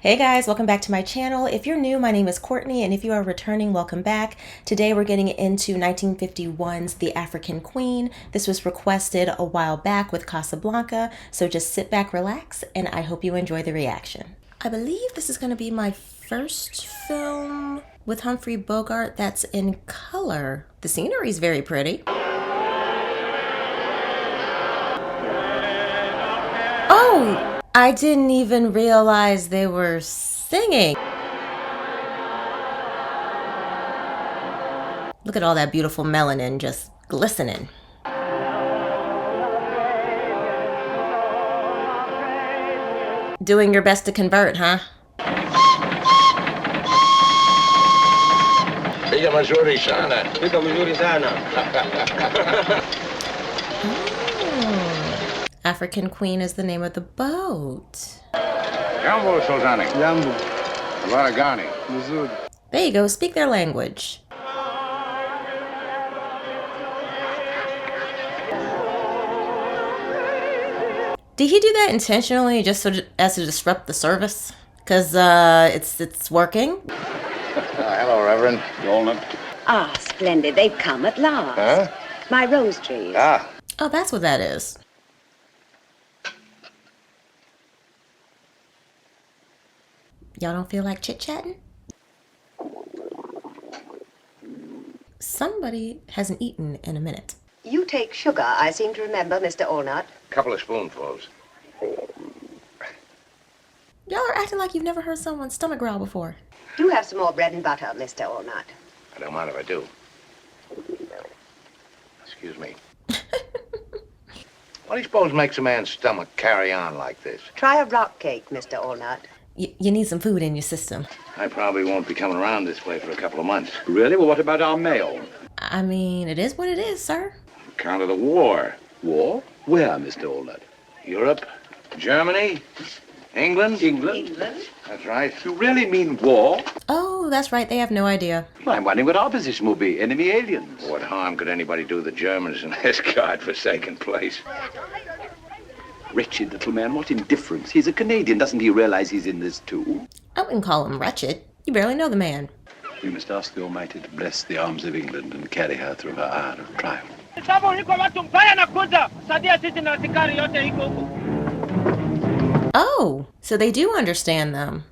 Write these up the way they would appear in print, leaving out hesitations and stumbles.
Hey guys, welcome back to my channel. If you're new, my name is Courtney, and if you are returning, welcome back. Today we're getting into 1951's The African Queen. This was requested a while back with Casablanca, so just sit back, relax, and I hope you enjoy the reaction. I believe this is going to be my first film with Humphrey Bogart that's in color. The scenery is very pretty. Oh, I didn't even realize they were singing. Look at all that beautiful melanin just glistening. Doing your best to convert, huh? Figa maggiore sana. Figa maggiore sana. African Queen is the name of the boat. Jambo Sultani. Jambo. Varagani. Muzuri. There you go, speak their language. Did he do that intentionally just so as to disrupt the service? Because it's working. Hello, Reverend. Walnut. Ah, splendid. They've come at last. Huh? My rose trees. Ah. Oh, that's what that is. Y'all don't feel like chit-chatting? Somebody hasn't eaten in a minute. You take sugar, I seem to remember, Mr. Allnut. Couple of spoonfuls. Y'all are acting like you've never heard someone's stomach growl before. Do have some more bread and butter, Mr. Allnut. I don't mind if I do. Excuse me. What do you suppose makes a man's stomach carry on like this? Try a rock cake, Mr. Allnut. You need some food in your system. I probably won't be coming around this way for a couple of months. Really? Well, what about our mail? I mean, it is what it is, sir. Account of the war. War? Where, Mr. Allnut? Europe, Germany, England. England? That's right. You really mean war? Oh, that's right, they have no idea. Well, I'm wondering what our position will be. Enemy aliens. What harm could anybody do the Germans in this godforsaken place? Wretched little man, what indifference. He's a Canadian. Doesn't he realize he's in this too? I wouldn't call him wretched. You barely know the man. We must ask the Almighty to bless the arms of England and carry her through her hour of triumph. Oh, so they do understand them.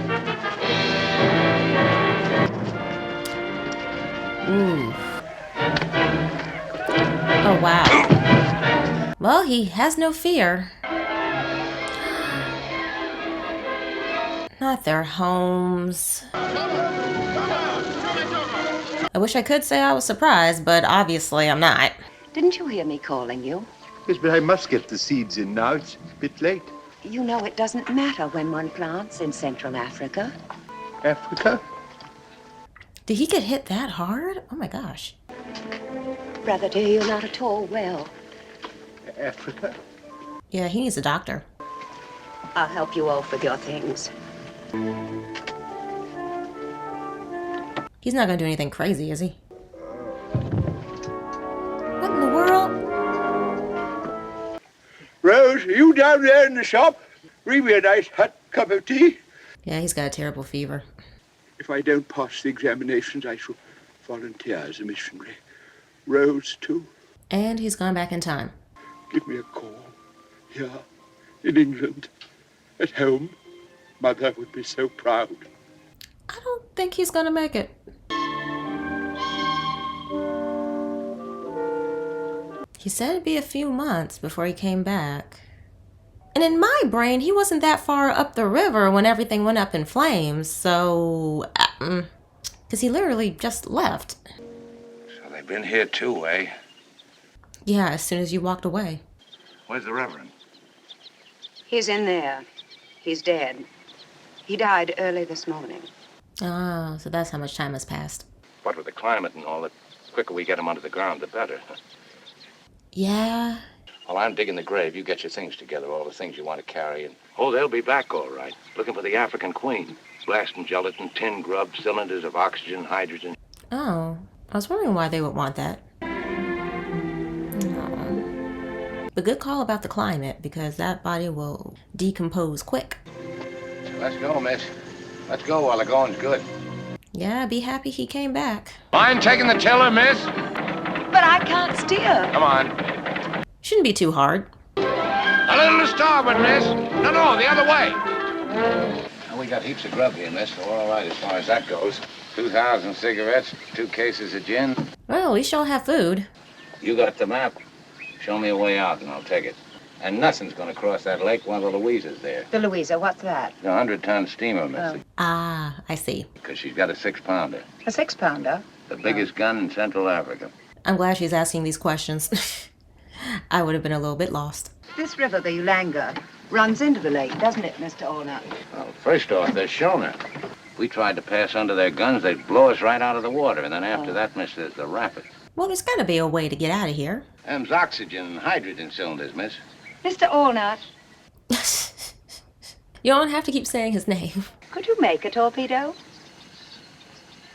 Ooh. Oh, wow. Well, he has no fear. Not their homes. I wish I could say I was surprised, but obviously I'm not. Didn't you hear me calling you? Yes, but I must get the seeds in now. It's a bit late. You know it doesn't matter when one plants in Central Africa. Africa? Did he get hit that hard? Oh my gosh. Brother dear, you're not at all well. Africa? Yeah, he needs a doctor. I'll help you off with your things. He's not gonna do anything crazy, is he? What in the world? Rose, are you down there in the shop? Bring me a nice hot cup of tea. Yeah, he's got a terrible fever. If I don't pass the examinations, I shall volunteer as a missionary. Rose, too. And he's gone back in time. Give me a call. Here, in England. At home. Mother would be so proud. I don't think he's gonna make it. He said it'd be a few months before he came back. And in my brain, he wasn't that far up the river when everything went up in flames, so... because he literally just left. So they've been here too, eh? Yeah, as soon as you walked away. Where's the Reverend? He's in there. He's dead. He died early this morning. Oh, so that's how much time has passed. What with the climate and all, the quicker we get him under the ground, the better. Yeah. Well, I'm digging the grave. You get your things together, all the things you want to carry. And oh, they'll be back all right. Looking for the African Queen. Blasting gelatin, tin grub, cylinders of oxygen, hydrogen. Oh, I was wondering why they would want that. No. But good call about the climate, because that body will decompose quick. So let's go, miss. Let's go while the going's good. Yeah, be happy he came back. Mind taking the tiller, miss? But I can't steer. Come on. Shouldn't be too hard. A little to starboard, miss. No, the other way. Well, we got heaps of grub here, miss, so we're all right as far as that goes. 2,000 cigarettes, 2 cases of gin. Well, we sure have food. You got the map. Show me a way out and I'll take it. And nothing's gonna cross that lake while the Louisa's there. The Louisa, what's that? A 100-ton steamer, miss. Oh. Ah, I see. Because she's got a 6-pounder. A 6-pounder? The biggest gun in Central Africa. I'm glad she's asking these questions. I would have been a little bit lost. This river, the Ulanga, runs into the lake, doesn't it, Mr. Allnut? Well, first off, they're Shona. We tried to pass under their guns, they'd blow us right out of the water. And then after that, miss, there's the rapids. Well, there's gotta be a way to get out of here. Them's oxygen and hydrogen cylinders, miss. Mr. Allnut, You don't have to keep saying his name. could you make a torpedo?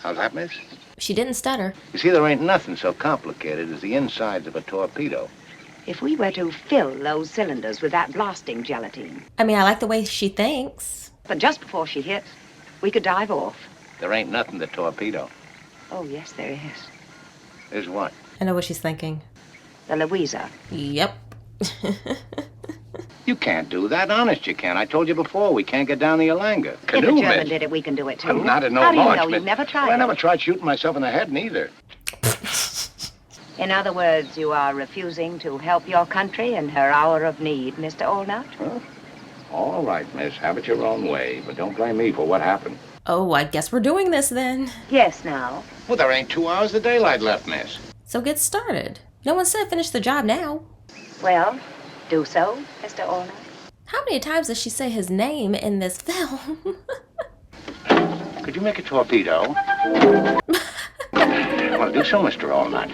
How's that, miss? She didn't stutter. You see, there ain't nothing so complicated as the insides of a torpedo. If we were to fill those cylinders with that blasting gelatine, I mean, I like the way she thinks. but just before she hits, we could dive off. There ain't nothing to torpedo. Oh, yes, there is. Is what? I know what she's thinking. The Louisa. Yep. You can't do that. Honest, you can't. I told you before, we can't get down the Ulanga. If Canoe, a German miss. did it, we can do it, too. I'm not in no How do you launch, know? miss. You've never tried Well, I it. never tried shooting myself in the head, neither. In other words, you are refusing to help your country in her hour of need, Mr. Allnut? All right, miss. Have it your own way. But don't blame me for what happened. Oh, I guess we're doing this then. Yes, now. Well, there ain't 2 hours of daylight left, miss. So get started. No one said finish the job now. Well, do so, Mr. Allnut. How many times does she say his name in this film? Could you make a torpedo? Well, do so, Mr. Allnut.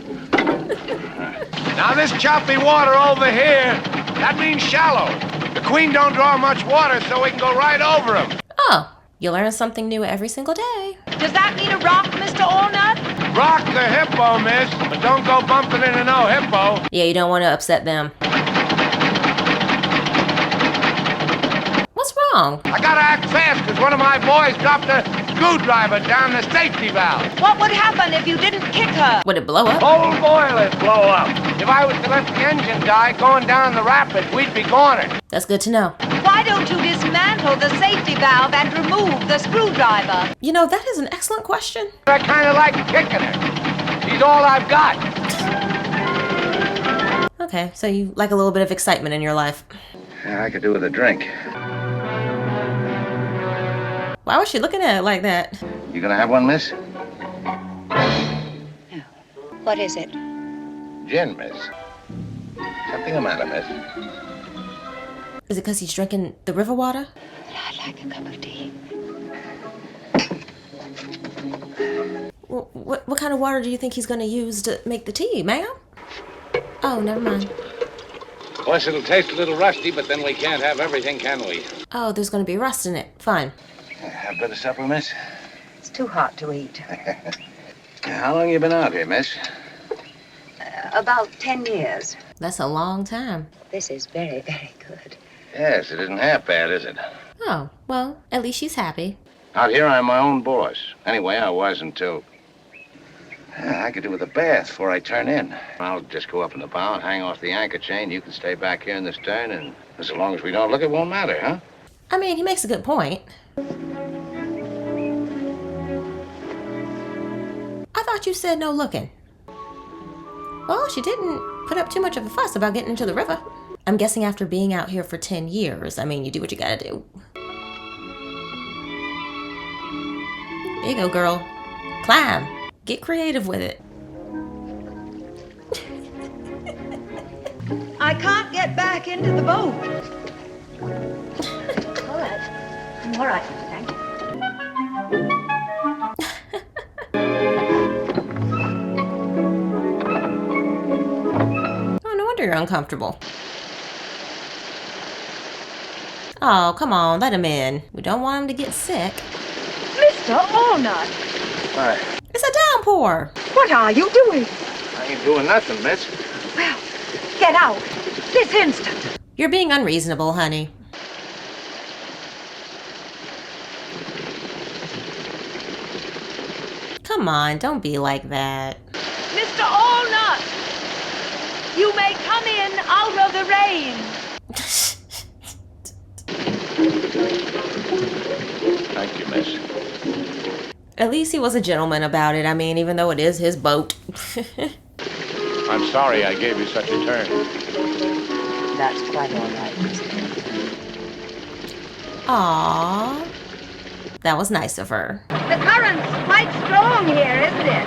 Now, this choppy water over here, that means shallow. The Queen don't draw much water, so we can go right over him. Oh, you learn something new every single day. Does that mean a rock, Mr. Allnut? Rock the hippo, miss, but don't go bumping into no hippo. Yeah, you don't want to upset them. What's wrong? I gotta act fast, because one of my boys dropped a screwdriver down the safety valve. What would happen if you didn't kick her? Would it blow up? Whole boiler'd blow up. If I was to let the engine die going down the rapids, we'd be goner. That's good to know. Why don't you dismantle the safety valve and remove the screwdriver? You know, that is an excellent question. I kind of like kicking her. She's all I've got. Okay, so you like a little bit of excitement in your life. Yeah, I could do with a drink. Why was she looking at it like that? You gonna have one, miss? No. What is it? Gin, miss. Something the matter, miss? Is it because he's drinking the river water? I'd like a cup of tea. What kind of water do you think he's going to use to make the tea, ma'am? Oh, never mind. Of course, it'll taste a little rusty, but then we can't have everything, can we? Oh, there's going to be rust in it. Fine. Have a bit of supper, miss? It's too hot to eat. How long you been out here, miss? About 10 years. That's a long time. This is very, very good. Yes, it isn't half bad, is it? Oh, well, at least she's happy. Out here, I'm my own boss. Anyway, I was until... I could do with a bath before I turn in. I'll just go up in the bow and hang off the anchor chain. You can stay back here in the stern, and as long as we don't look, it won't matter, huh? I mean, he makes a good point. I thought you said no looking. Well, she didn't put up too much of a fuss about getting into the river. I'm guessing after being out here for 10 years, I mean, you do what you gotta do. There you go, girl. Climb. Get creative with it. I can't get back into the boat. All right. I'm all right, thank you. Oh, no wonder you're uncomfortable. Oh, come on, let him in. We don't want him to get sick. Mr. Allnut, Why, It's a downpour. what are you doing? I ain't doing nothing, miss. Well, get out. This instant. You're being unreasonable, honey. Come on, don't be like that. Mr. Allnut, you may come in out of the rain. Thank you, miss. At least he was a gentleman about it. I mean, even though it is his boat. I'm sorry I gave you such a turn. That's quite all right, Mr. Aww. That was nice of her. The current's quite strong here, isn't it?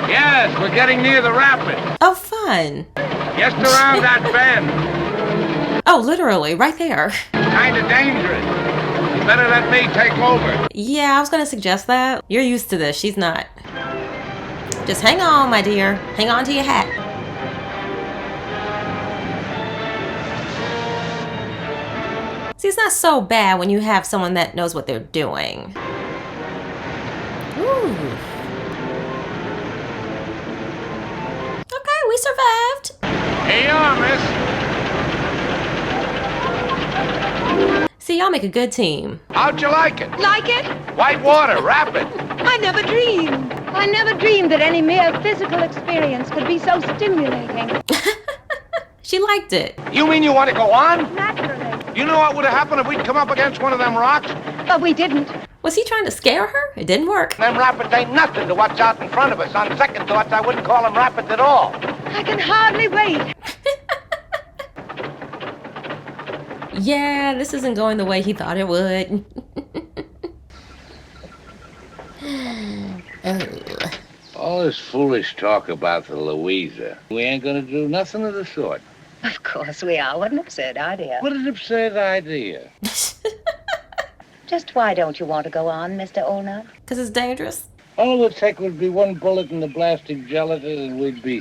Yes, we're getting near the rapids. Oh, fun. Just around that bend. Oh, literally, right there. Kind of dangerous. You better let me take over. Yeah, I was gonna suggest that. You're used to this, she's not. Just hang on, my dear. Hang on to your hat. See, it's not so bad when you have someone that knows what they're doing. Ooh. Okay, we survived. Here you are, miss. See, y'all make a good team. How'd you like it? Like it? White water, rapid. I never dreamed. I never dreamed that any mere physical experience could be so stimulating. She liked it. You mean you want to go on? Naturally. You know what would have happened if we'd come up against one of them rocks? But we didn't. Was he trying to scare her? It didn't work. Them rapids ain't nothing to what's out in front of us. On second thoughts, I wouldn't call them rapids at all. I can hardly wait. Yeah, this isn't going the way he thought it would. All this foolish talk about the Louisa. We ain't gonna do nothing of the sort. Of course we are. What an absurd idea. What an absurd idea. Just why don't you want to go on, Mr. Allnut? Because it's dangerous. All it would take would be one bullet in the blasting gelatin and we'd be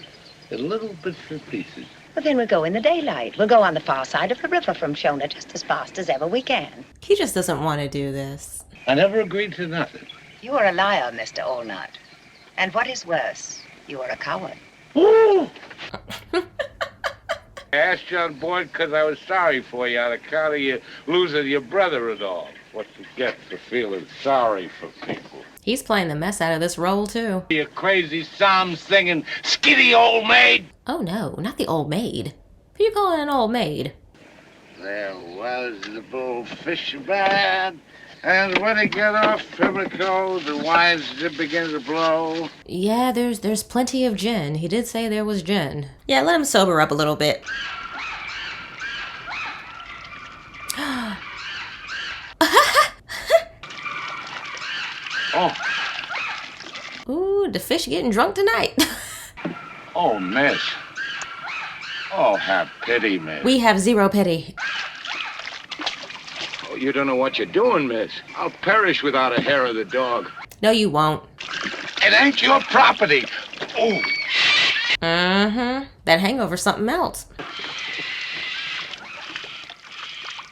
a little bits of pieces. But then we'll go in the daylight. We'll go on the far side of the river from Shona just as fast as ever we can. He just doesn't want to do this. I never agreed to nothing. You are a liar, Mr. Allnut. And what is worse, you are a coward. Ooh! I asked you on board because I was sorry for you on account of you losing your brother and all. What you get for feeling sorry for people. He's playing the mess out of this role, too. You crazy psalm singing, skitty old maid. Oh, no, not the old maid. Who you calling an old maid? There was the bullfish bad, and when it got off Pimlico, the wines did begin to blow. Yeah, there's plenty of gin. He did say there was gin. Yeah, let him sober up a little bit. Oh, Ooh, the fish getting drunk tonight. oh, miss. Oh, have pity, miss. We have zero pity. Oh, you don't know what you're doing, miss. I'll perish without a hair of the dog. No, you won't. It ain't your property. Oh. Mm-hmm. That hangover's something else.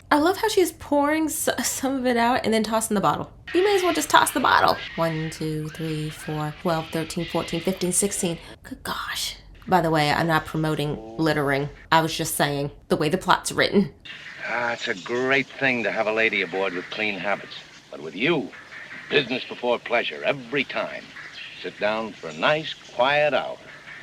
I love how she's pouring some of it out and then tossing the bottle. You may as well just toss the bottle. 1, 2, 3, 4, 12, 13, 14, 15, 16. Good gosh. By the way, I'm not promoting littering. I was just saying the way the plot's written. It's a great thing to have a lady aboard with clean habits. But with you, business before pleasure every time. Sit down for a nice, quiet hour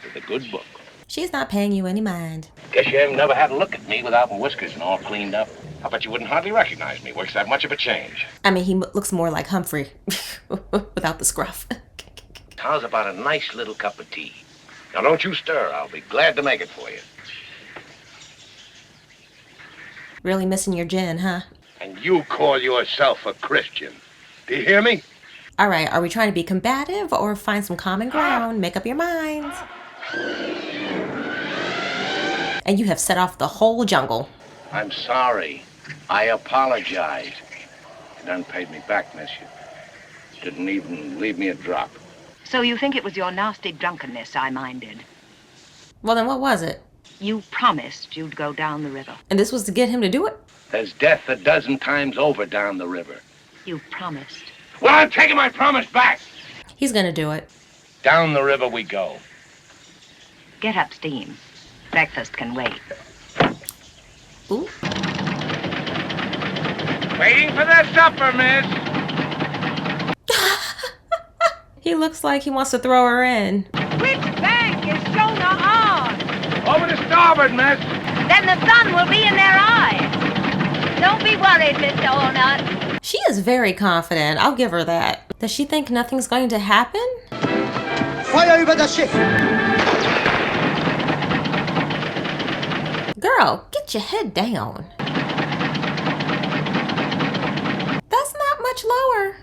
with a good book. She's not paying you any mind. Guess you haven't never had a look at me without my whiskers and all cleaned up. I bet you wouldn't hardly recognize me. Works that much of a change. I mean, he looks more like Humphrey without the scruff. How's about a nice little cup of tea? Now, don't you stir. I'll be glad to make it for you. Really missing your gin, huh? And you call yourself a Christian. Do you hear me? All right, are we trying to be combative or find some common ground? Make up your minds. And you have set off the whole jungle. I'm sorry. I apologize. You done paid me back, miss. You didn't even leave me a drop. So you think it was your nasty drunkenness I minded? Well, then what was it? You promised you'd go down the river. And this was to get him to do it? There's death a dozen times over down the river. You promised. Well, I'm taking my promise back. He's gonna do it. Down the river we go. Get up steam. Breakfast can wait. Ooh. Waiting for the supper, miss. He looks like he wants to throw her in. Which bank is Jonah on? Over to starboard, miss. Then the sun will be in their eyes. Don't be worried, Mr. Ornut. She is very confident. I'll give her that. Does she think nothing's going to happen? Feuer über das Schiff! Girl, get your head down. That's not much lower.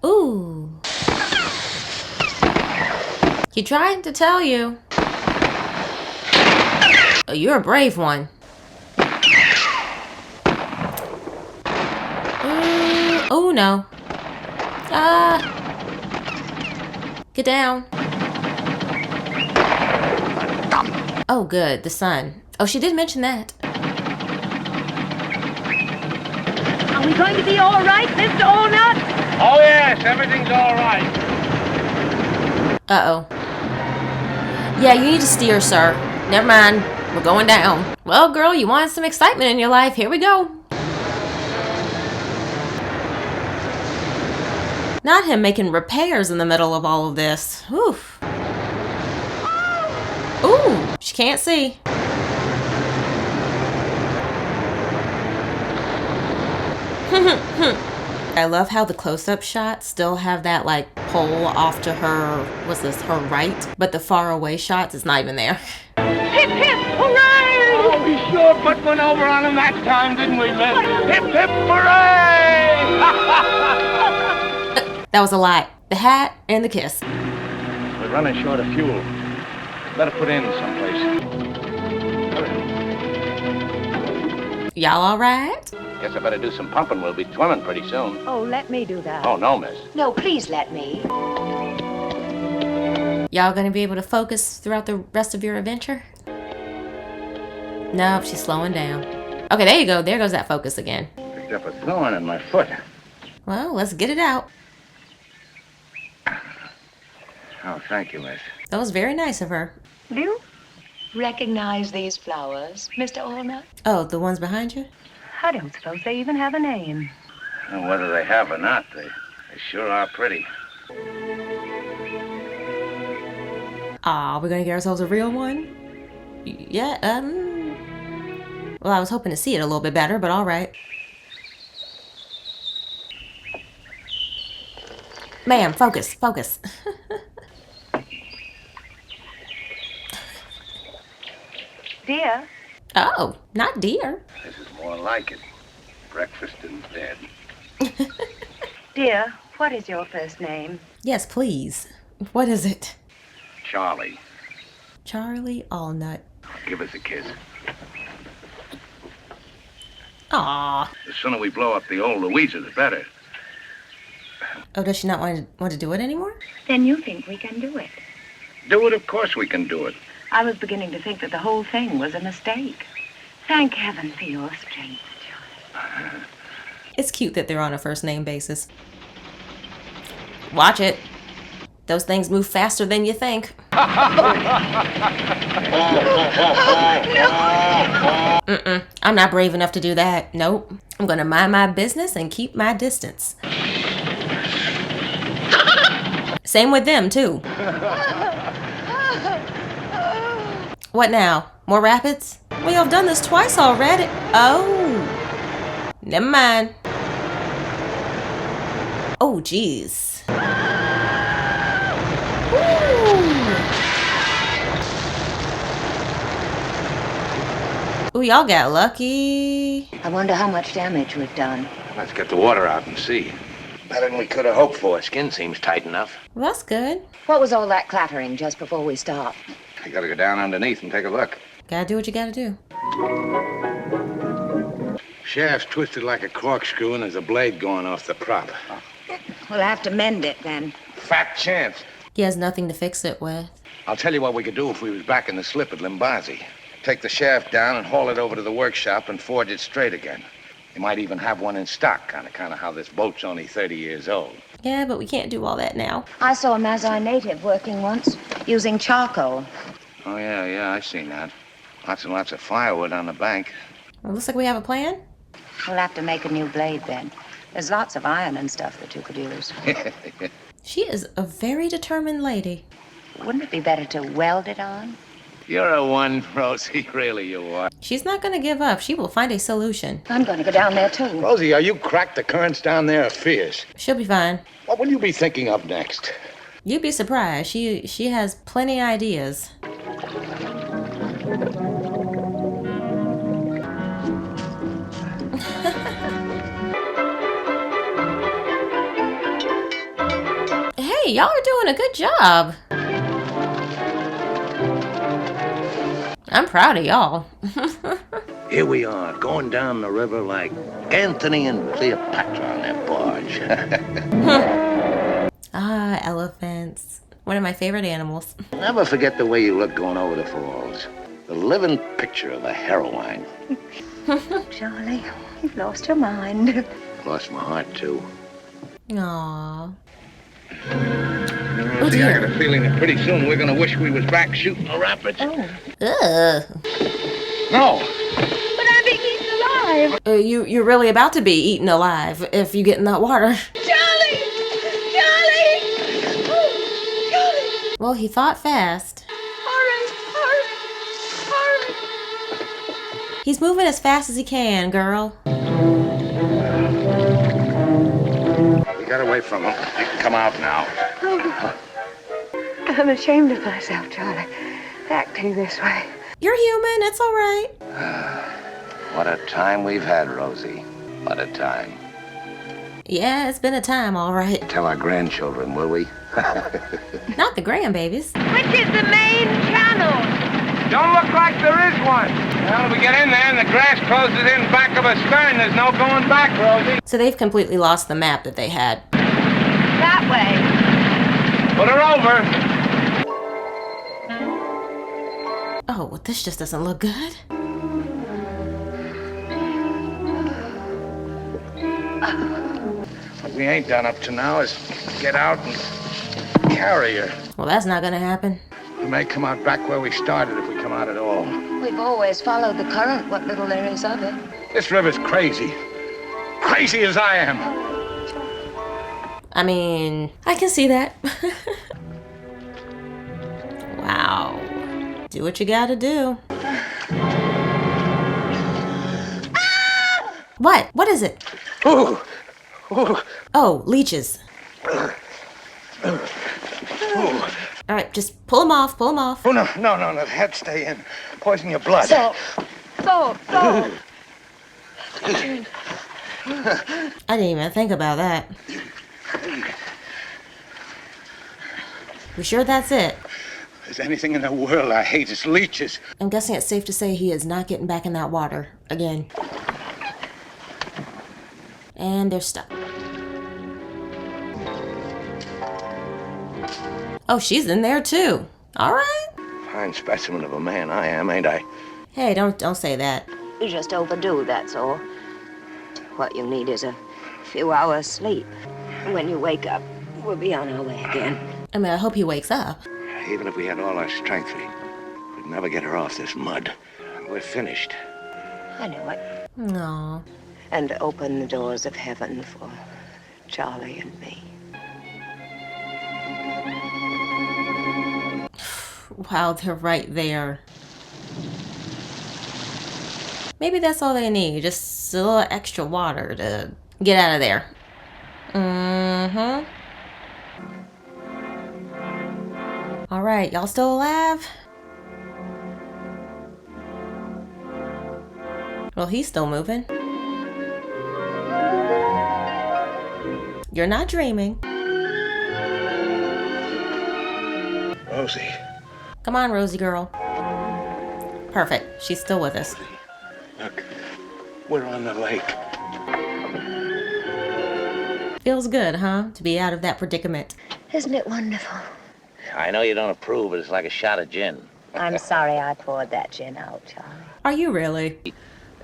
Ooh. He tried to tell you. Oh, you're a brave one. Oh no. Get down. Oh good, the sun. Oh, she did mention that. Are we going to be all right, Mr. Ornut? Oh, yes, everything's all right. Uh-oh. Yeah, you need to steer, sir. Never mind. We're going down. Well, girl, you wanted some excitement in your life. Here we go. Not him making repairs in the middle of all of this. Oof. Ooh, she can't see. I love how the close-up shots still have that like pole off to her, what's this, her right? But the far away shots, it's not even there. Hip, hip, hooray! Oh, we sure put one over on him that time, didn't we, miss? Hip, hip, hooray! That was a lot. The hat and the kiss. We're running short of fuel. Better put in someplace. Y'all all right? Guess I better do some pumping. We'll be swimming pretty soon. Oh, let me do that. Oh, no, miss. No, please let me. Y'all gonna be able to focus throughout the rest of your adventure? No, she's slowing down. Okay, there you go. There goes that focus again. Picked up a thorn in my foot. Well, let's get it out. Oh, thank you, miss. That was very nice of her. Do you recognize these flowers, Mr. Ornut? Oh, the ones behind you? I don't suppose they even have a name. And whether they have or not, they sure are pretty. Aw, we're gonna get ourselves a real one? Yeah, well, I was hoping to see it a little bit better, but alright. Ma'am, focus, focus. Dear, Oh, not dear. This is more like it. Breakfast in bed. dear, what is your first name? Yes, please. What is it? Charlie, Charlie Allnut. give us a kiss. Aw. The sooner we blow up the old Louisa, the better. Oh, does she not want to do it anymore? Then you think we can do it. Do it, of course we can do it. I was beginning to think that the whole thing was a mistake. Thank heaven for your strength, Charlie. It's cute that they're on a first name basis. Watch it. Those things move faster than you think. Mm-mm. I'm not brave enough to do that. Nope. I'm gonna mind my business and keep my distance. Same with them, too. What now? More rapids? We have done this twice already. Oh. Never mind. Oh, jeez. Ooh, y'all got lucky. I wonder how much damage we've done. Let's get the water out and see. Better than we could have hoped for. Skin seems tight enough. Well, that's good. What was all that clattering just before we stopped? You gotta go down underneath and take a look. Gotta do what you gotta do. Shaft's twisted like a corkscrew and there's a blade going off the prop. We'll have to mend it then. Fat chance. He has nothing to fix it with. I'll tell you what we could do if we was back in the slip at Limbazi. Take the shaft down and haul it over to the workshop and forge it straight again. You might even have one in stock, kind of how this boat's only 30 years old. Yeah, but we can't do all that now. I saw a Mazai native working once, using charcoal. Oh, yeah, I seen that. Lots and lots of firewood on the bank. Well, looks like we have a plan. We'll have to make a new blade then. There's lots of iron and stuff that you could use. She is a very determined lady. Wouldn't it be better to weld it on? You're a one, Rosie. Really, you are. She's not going to give up. She will find a solution. I'm going to go down there too. Rosie, are you cracked? The currents down there are fierce. She'll be fine. What will you be thinking of next? You'd be surprised. She has plenty of ideas. Hey, y'all are doing a good job. I'm proud of y'all. Here we are, going down the river like Anthony and Cleopatra on their barge. Ah, elephants. One of my favorite animals. Never forget the way you look going over the falls. The living picture of a heroine. Charlie, you've lost your mind. Lost my heart, too. Aww. Rosie, I got a feeling that pretty soon we're gonna wish we was back shooting the rapids. Ugh. No. But I'm being eaten alive. You're really about to be eaten alive if you get in that water. Charlie! Charlie! Oh, Charlie! Well, he thought fast. Hurry! Hurry! Hurry! He's moving as fast as he can, girl. We got away from him. You can come out now. I'm ashamed of myself, Charlie, acting this way. You're human. It's all right. What a time we've had, Rosie. What a time. Yeah, it's been a time, all right. Tell our grandchildren, will we? Not the grandbabies. Which is the main channel? Don't look like there is one. Well, we get in there and the grass closes in back of a stern. There's no going back, Rosie. So they've completely lost the map that they had. That way. Put her over. Oh, well, this just doesn't look good. What we ain't done up to now is get out and carry her. Well, that's not gonna happen. We may come out back where we started if we come out at all. We've always followed the current, what little there is of it. This river's crazy. Crazy as I am. I mean, I can see that. Wow. Do what you gotta do. What? What is it? Ooh. Ooh. Oh, leeches. All right, just pull them off, pull them off. Oh, no, the head stay in. Poison your blood. So. I didn't even think about that. We sure that's it? If there's anything in the world I hate, it's leeches. I'm guessing it's safe to say he is not getting back in that water again. And they're stuck. Oh, she's in there too. All right. Fine specimen of a man I am, ain't I? Hey, don't say that. You just overdo, that's all. What you need is a few hours sleep. When you wake up, we'll be on our way again. I mean, I hope he wakes up. Even if we had all our strength, we'd never get her off this mud. We're finished. I know it. No. And open the doors of heaven for Charlie and me. Wow, they're right there. Maybe that's all they need. Just a little extra water to get out of there. Mm-hmm. All right, y'all still alive? Well, he's still moving. You're not dreaming. Rosie. Come on, Rosie girl. Perfect. She's still with us. Look, we're on the lake. Feels good, huh? To be out of that predicament. Isn't it wonderful? I know you don't approve, but it's like a shot of gin. I'm sorry I poured that gin out, Charlie. Are you really?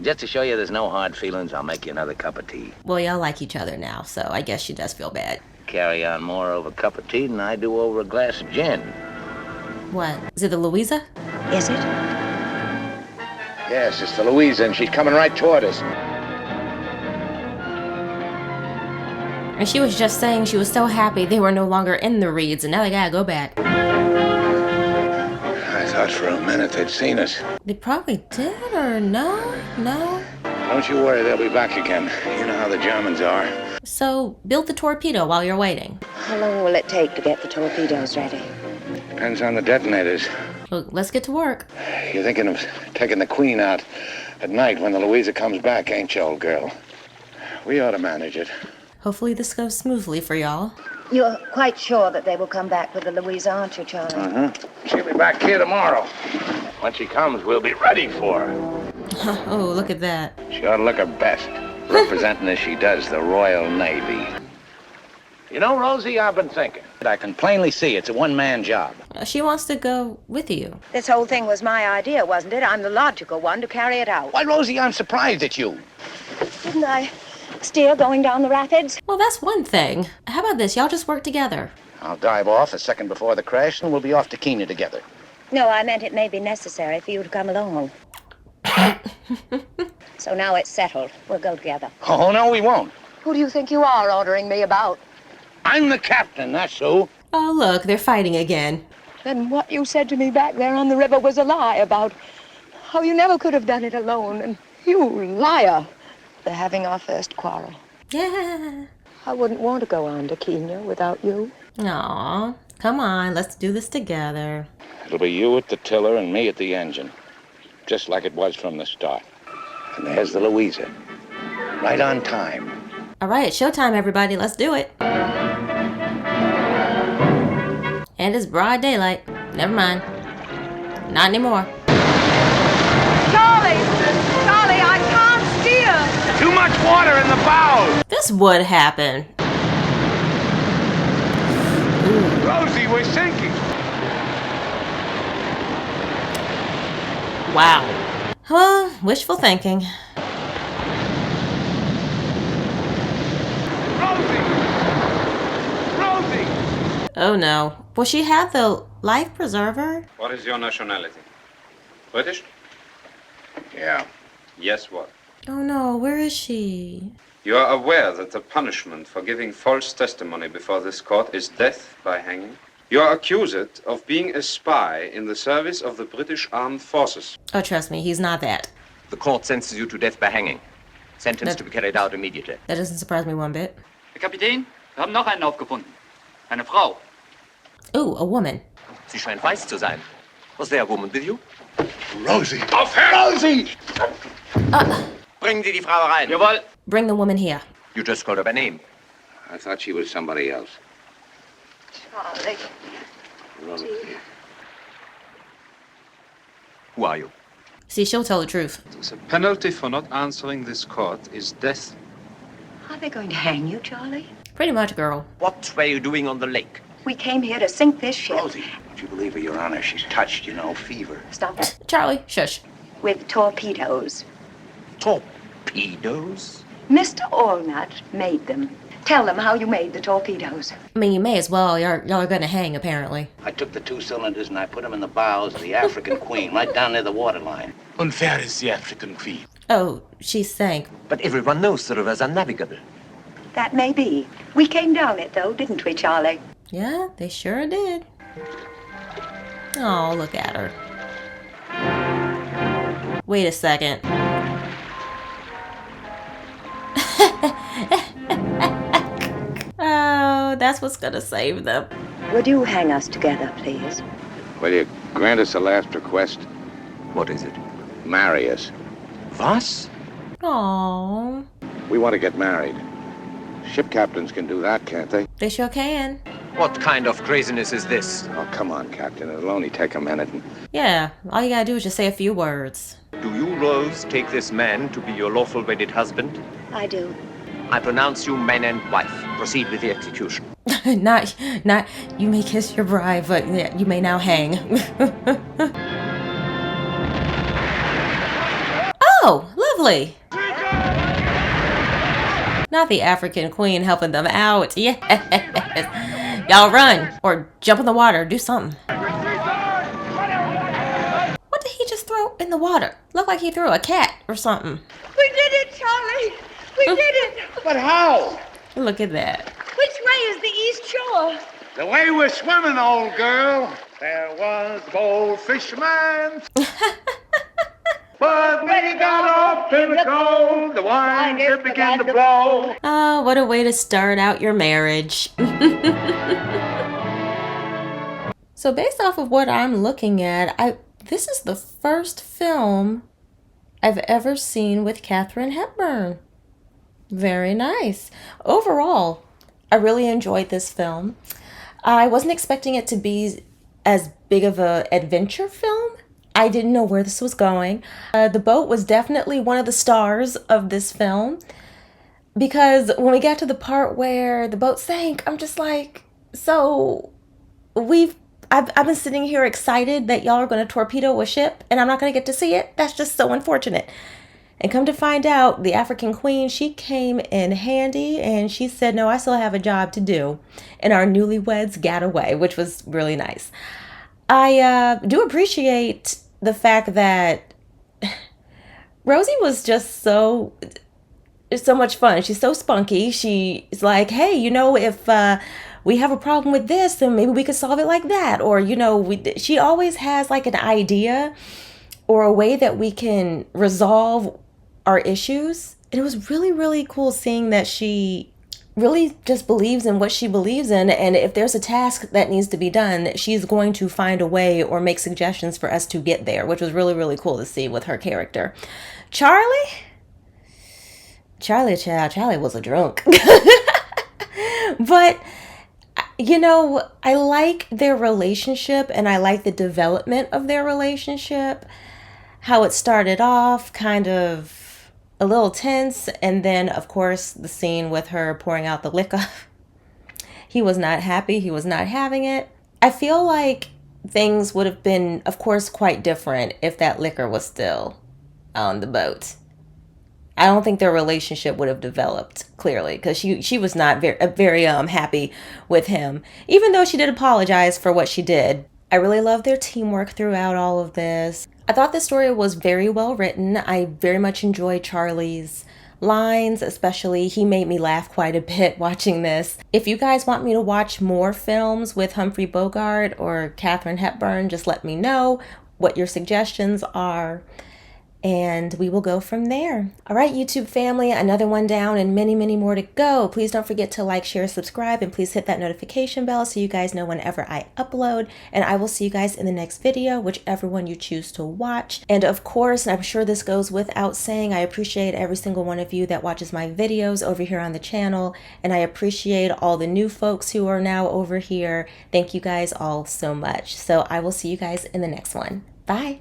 Just to show you there's no hard feelings, I'll make you another cup of tea. Well, y'all like each other now, so I guess she does feel bad. Carry on more over a cup of tea than I do over a glass of gin. What? Is it the Louisa? Is it? Yes, it's the Louisa, and she's coming right toward us. And she was just saying she was so happy they were no longer in the reeds, and now they gotta go back. I thought for a minute they'd seen us. They probably did, or no? No? Don't you worry, they'll be back again. You know how the Germans are. So, build the torpedo while you're waiting. How long will it take to get the torpedoes ready? Depends on the detonators. Well, let's get to work. You're thinking of taking the Queen out at night when the Louisa comes back, ain't you, old girl? We ought to manage it. Hopefully this goes smoothly for y'all. You're quite sure that they will come back with the Louisa, aren't you, Charlie? She'll be back here tomorrow. When she comes, we'll be ready for her. Oh, look at that. She ought to look her best, representing as she does the Royal Navy. You know, Rosie, I've been thinking. I can plainly see it's a one-man job. She wants to go with you. This whole thing was my idea, wasn't it? I'm the logical one to carry it out. Why, Rosie, I'm surprised at you. Didn't I steer going down the rapids? Well, that's one thing. How about this? Y'all just work together. I'll dive off a second before the crash, and we'll be off to Kenya together. No, I meant it may be necessary for you to come along. So now it's settled. We'll go together. Oh, no, we won't. Who do you think you are ordering me about? I'm the captain, that's who. Oh, look, they're fighting again. Then what you said to me back there on the river was a lie about how you never could have done it alone. And you liar. They're having our first quarrel. Yeah. I wouldn't want to go on to Kenya without you. Aw, come on, let's do this together. It'll be you at the tiller and me at the engine, just like it was from the start. And there's the Louisa, right on time. All right, it's showtime, everybody. Let's do it. And it's broad daylight. Never mind. Not anymore. Charlie! Charlie, I can't steer! Too much water in the bow. This would happen. Rosie, we're sinking. Wow. Well, wishful thinking. Rosie! Rosie! Oh no. Well, she had the life preserver. What is your nationality? British? Yeah. Yes, what? Oh no, where is she? You are aware that the punishment for giving false testimony before this court is death by hanging? You are accused of being a spy in the service of the British Armed Forces. Oh, trust me, he's not that. The court sentences you to death by hanging. Sentence to be carried out immediately. That doesn't surprise me one bit. Herr Kapitän, wir haben noch einen aufgefunden. Eine Frau. Ooh, a woman. Sie scheint weiß zu sein. Was there a woman with you? Rosie! Rosie! Bringen Sie die Frau rein. Jawohl. Bring the woman here. You just called her by name. I thought she was somebody else. Charlie. Who are you? See, she'll tell the truth. The penalty for not answering this court is death. Are they going to hang you, Charlie? Pretty much, girl. What were you doing on the lake? We came here to sink this ship. Rosie, would you believe her, Your Honor? She's touched, you know, fever. Stop it. Charlie, shush. With torpedoes. Torpedoes? Mr. Allnut made them. Tell them how you made the torpedoes. I mean, you may as well. Y'all are gonna hang, apparently. I took the 2 cylinders and I put them in the bows of the African Queen, right down near the waterline. And where is the African Queen? Oh, she sank. But everyone knows the rivers are navigable. That may be. We came down it, though, didn't we, Charlie? Yeah, they sure did. Oh, look at her. Wait a second. Oh, that's what's gonna save them. Would you hang us together, please? Will you grant us a last request? What is it? Marry us. Was? Aww. We want to get married. Ship captains can do that, can't they? They sure can. What kind of craziness is this? Oh, come on, Captain. It'll only take a minute. Yeah, all you gotta do is just say a few words. Do you, Rose, take this man to be your lawful wedded husband? I do. I pronounce you man and wife. Proceed with the execution. not, you may kiss your bride, but yeah, you may now hang. Oh, lovely. Not the African Queen helping them out. Yes. Y'all run or jump in the water. Do something. What did he just throw in the water? Looked like he threw a cat or something. We did it, Charlie! We did it! But how? Look at that. Which way is the east shore? The way we're swimming, old girl. There was the old fisherman. But when he got off in the cold, the wine did begin to blow. Oh, what a way to start out your marriage. So based off of what I'm looking at, this is the first film I've ever seen with Katharine Hepburn. Very nice. Overall, I really enjoyed this film. I wasn't expecting it to be as big of an adventure film. I didn't know where this was going. The boat was definitely one of the stars of this film, because when we got to the part where the boat sank, I'm just like, so I've been sitting here excited that y'all are going to torpedo a ship and I'm not going to get to see it. That's just so unfortunate. And come to find out, the African Queen, she came in handy and she said, no, I still have a job to do. And our newlyweds got away, which was really nice. I do appreciate the fact that Rosie was just so much fun. She's so spunky. She's like, hey, you know, if we have a problem with this, then maybe we could solve it like that. Or, you know, she always has like an idea or a way that we can resolve our issues. And it was really, really cool seeing that she really just believes in what she believes in. And if there's a task that needs to be done, she's going to find a way or make suggestions for us to get there, which was really, really cool to see with her character. Charlie was a drunk. But, you know, I like their relationship and I like the development of their relationship. How it started off kind of a little tense, and then, of course, the scene with her pouring out the liquor. He was not happy. He was not having it. I feel like things would have been, of course, quite different if that liquor was still on the boat. I don't think their relationship would have developed clearly, because she was not very happy with him, even though she did apologize for what she did. I really love their teamwork throughout all of this. I thought the story was very well written. I very much enjoyed Charlie's lines, especially he made me laugh quite a bit watching this. If you guys want me to watch more films with Humphrey Bogart or Katharine Hepburn, just let me know what your suggestions are, and we will go from there. All right, YouTube family, another one down and many, many more to go. Please don't forget to like, share, subscribe, and please hit that notification bell so you guys know whenever I upload. And I will see you guys in the next video, whichever one you choose to watch. And of course, I'm sure this goes without saying, I appreciate every single one of you that watches my videos over here on the channel. And I appreciate all the new folks who are now over here. Thank you guys all so much. So I will see you guys in the next one. Bye.